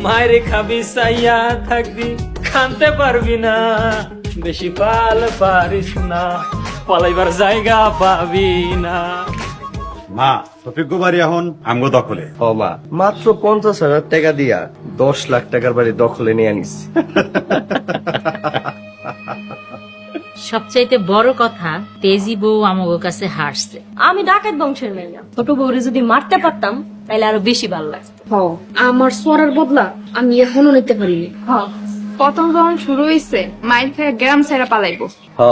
মায়েরে খাবি চাইয়া থাকবি খানতে পারবি না, বেশি পাল পারিস না, পালাইবার জায়গা পাবি না। মা শফিক বাড়ি এখন আমগো দখলে। ও মা, মাত্র 50,000 টাকা দিয়া 10 লাখ টাকার বাড়ি দখলে নিয়ে আনিস। সবচাইতে বড় কথা, তেজি বউ আমাগো কাছে হারছে। আমি ডাকাত বংশের মেয়ে, ছোট বউরে যদি মারতে পারতাম তাহলে আরো বেশি ভালো লাগতো। আমার সরার বদলা আমি এখনো নিতে পারিনি। প্রথম যখন শুরু হয়েছে মাইল খেয়ে গ্রাম ছেড়ে পালাইবো। হ,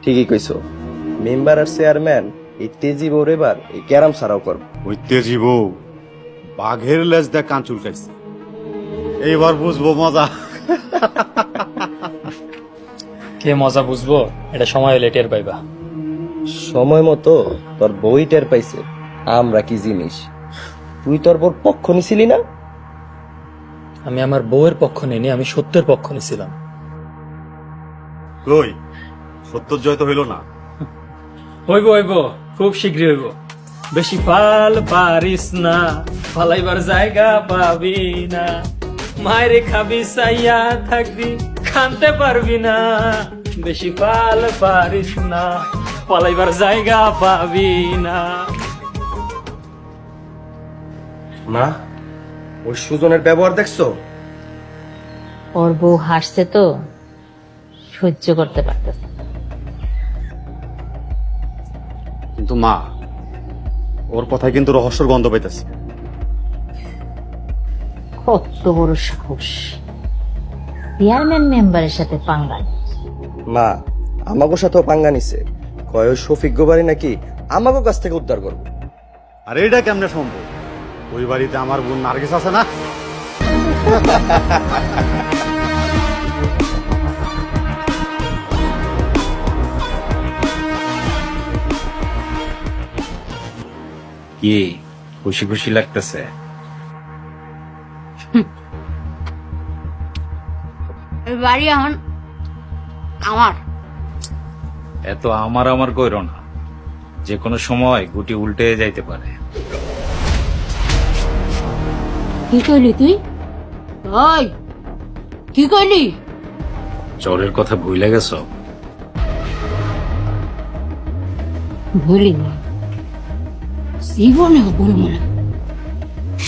ঠিকই কইছো। মেম্বার আর চেয়ারম্যান এই তেজি বউর এবার এই ক্যারাম সারাও করব। ওই তেজি বউ বাঘের লেজ দেখ কান চুলকাইছে, এইবার বুঝবো মজা। কে মজা বুঝবো, এটা সময় হলে টের পাইবা। সময় মতো তোর বই টের পাইছে আমরা কি জিনিস। তুই তোর বউর পক্ষ নিছিলি না? আমি আমার বউয়ের পক্ষ নেই, আমি সত্যের পক্ষ নিছিলাম। কই সত্যর জয় তো হইল না। হইব হইব, খুব শীঘ্রই হইব। বেশি পাল পারিস না, পালাইবার জায়গা পাবি না, মায়েরে খাবি চাইয়া থাকবি খানতে পারবি না, বেশি পাল পারিস না, পালাইবার জায়গা পাবি না। মা, ওই সুজনের ব্যবহার দেখছো? ওর বউ হাসছে তো সহ্য করতে পারতেছে। কিন্তু মা, ওর কথায় কিন্তু রহস্যর গন্ধ পাইতেছে। কত বড় সাহস, চেয়ারম্যান মেম্বারের সাথে পাঙ্গা। মা, আমাগো সাথেও পাঙ্গা নিছে, কয় ওই শফিক গোবারি নাকি আমাগো কাছ থেকে উদ্ধার করবো। আর এইটা কেমনে সম্ভব? ওই বাড়িতে আমার বোন নার্গিস আছে না? কি খুশি খুশি লাগতেছে? বাড়ি এখন আমার। এত আমার আমার কইরো না, যে কোনো সময় গুটি উল্টে যাইতে পারে। কি কইলি তুই? ওই কি কইলি? চরের কথা ভুলে গেছ? ভুলিনি, জীবনেও ভুলবো না,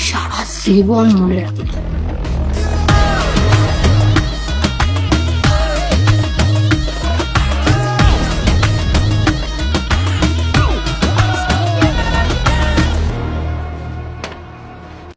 সারা জীবন মনে রাখবো।